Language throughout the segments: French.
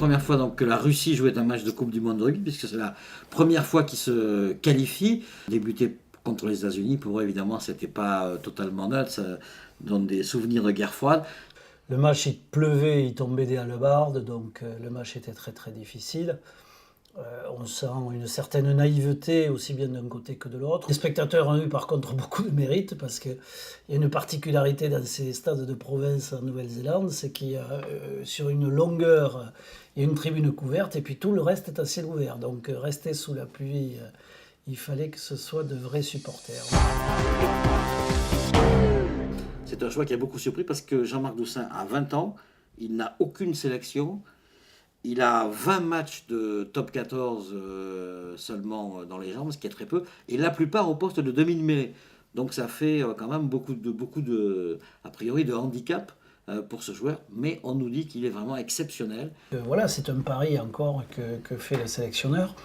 première fois donc, que la Russie jouait un match de Coupe du Monde de rugby, puisque c'est la première fois qu'ils se qualifient. Débuter contre les États-Unis, pour eux, évidemment, c'était pas totalement neutre. Ça donne des souvenirs de guerre froide. Le match, il pleuvait, il tombait des hallebardes, donc le match était très très difficile. On sent une certaine naïveté aussi bien d'un côté que de l'autre. Les spectateurs ont eu par contre beaucoup de mérite parce qu'il y a une particularité dans ces stades de province en Nouvelle-Zélande, c'est qu'il y a sur une longueur, il y a une tribune couverte et puis tout le reste est à ciel ouvert. Donc rester sous la pluie, il fallait que ce soit de vrais supporters. C'est un choix qui a beaucoup surpris parce que Jean-Marc Doussain a 20 ans, il n'a aucune sélection. Il a 20 matchs de top 14 seulement dans les jambes, ce qui est très peu, et la plupart au poste de demi-mêlée. Donc ça fait quand même beaucoup de, a priori, de handicap pour ce joueur, mais on nous dit qu'il est vraiment exceptionnel. Voilà, c'est un pari encore que fait le sélectionneur,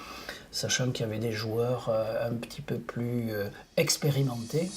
sachant qu'il y avait des joueurs un petit peu plus expérimentés.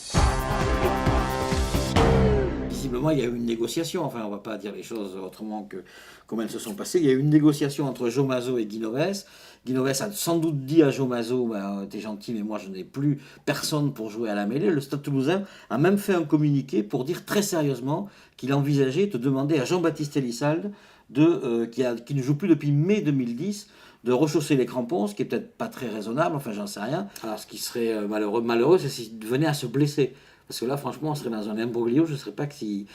Visiblement, il y a eu une négociation, enfin on ne va pas dire les choses autrement que comment elles se sont passées. Il y a eu une négociation entre Joe Mazot et Guy Novès. Guy Novès a sans doute dit à Joe Mazot, t'es gentil mais moi je n'ai plus personne pour jouer à la mêlée. Le Stade Toulousain a même fait un communiqué pour dire très sérieusement qu'il envisageait de demander à Jean-Baptiste Elissalde, qui ne joue plus depuis mai 2010, de rechausser les crampons, ce qui est peut-être pas très raisonnable, enfin j'en sais rien. Alors ce qui serait malheureux, c'est s'il venait à se blesser. Parce que là, franchement, on serait dans un imbroglio. Je ne sais pas que si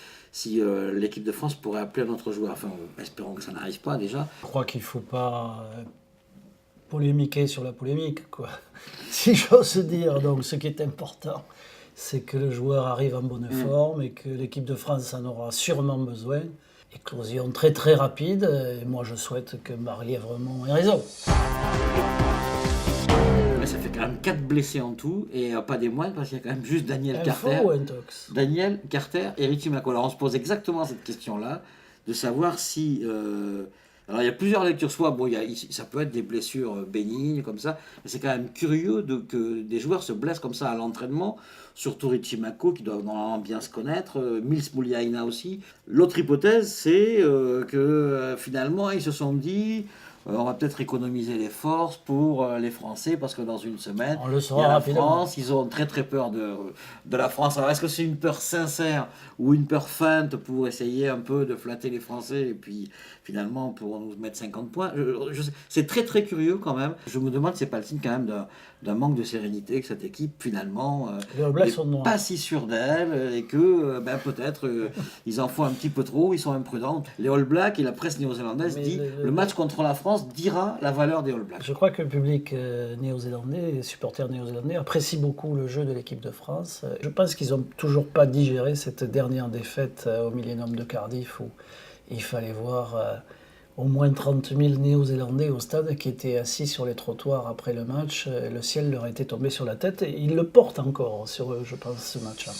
l'équipe de France pourrait appeler un autre joueur. Enfin, espérons que ça n'arrive pas déjà. Je crois qu'il ne faut pas polémiquer sur la polémique, quoi. Si j'ose dire. Donc, ce qui est important, c'est que le joueur arrive en bonne forme et que l'équipe de France en aura sûrement besoin. Éclosion très très rapide. Et moi, je souhaite que Marie Evremont ait raison. Ça fait quand même 4 blessés en tout, et pas des moindres, parce qu'il y a quand même juste Daniel Info Carter. ou intox? Daniel Carter et Richie McCaw. Alors on se pose exactement cette question-là, de savoir si... alors il y a plusieurs lectures, soit bon, ça peut être des blessures bénignes comme ça, mais c'est quand même curieux que des joueurs se blessent comme ça à l'entraînement, surtout Richie McCaw qui doit normalement bien se connaître, Mils Muliaina aussi. L'autre hypothèse, c'est que finalement ils se sont dit... on va peut-être économiser les forces pour les Français parce que dans une semaine, On le saura il y a la rapidement. France, ils ont très très peur de la France. Alors est-ce que c'est une peur sincère ou une peur feinte pour essayer un peu de flatter les Français et puis finalement pour nous mettre 50 points c'est très très curieux quand même. Je me demande si c'est pas le signe quand même d'un manque de sérénité que cette équipe finalement n'est pas si sûre d'elle et que peut-être ils en font un petit peu trop, ils sont imprudents. Les All Blacks et la presse néo-zélandaise dit le match contre la France dira la valeur des All Blacks. Je crois que le public néo-zélandais, les supporters néo-zélandais apprécient beaucoup le jeu de l'équipe de France. Je pense qu'ils n'ont toujours pas digéré cette dernière défaite au Millennium de Cardiff où il fallait voir au moins 30 000 néo-zélandais au stade qui étaient assis sur les trottoirs après le match. Le ciel leur était tombé sur la tête et ils le portent encore sur, je pense, ce match-là.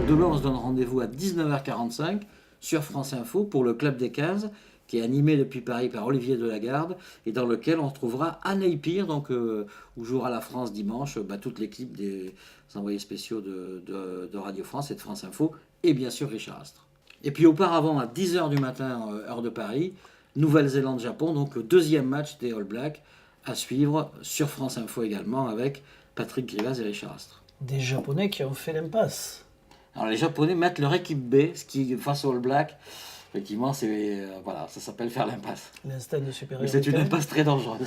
Demain, on se donne rendez-vous à 19h45 sur France Info pour le Club des 15 qui est animé depuis Paris par Olivier Delagarde et dans lequel on retrouvera Anne Pire, donc où jouera la France dimanche, toute l'équipe des envoyés spéciaux de Radio France et de France Info, et bien sûr Richard Astre. Et puis auparavant, à 10h du matin, heure de Paris, Nouvelle-Zélande-Japon, donc le deuxième match des All Blacks à suivre sur France Info également avec Patrick Grivas et Richard Astre. Des Japonais qui ont fait l'impasse. Alors les Japonais mettent leur équipe B, ce qui face aux All Blacks, effectivement, ça s'appelle faire l'impasse. L'instinct de supériorité. Mais c'est une impasse très dangereuse.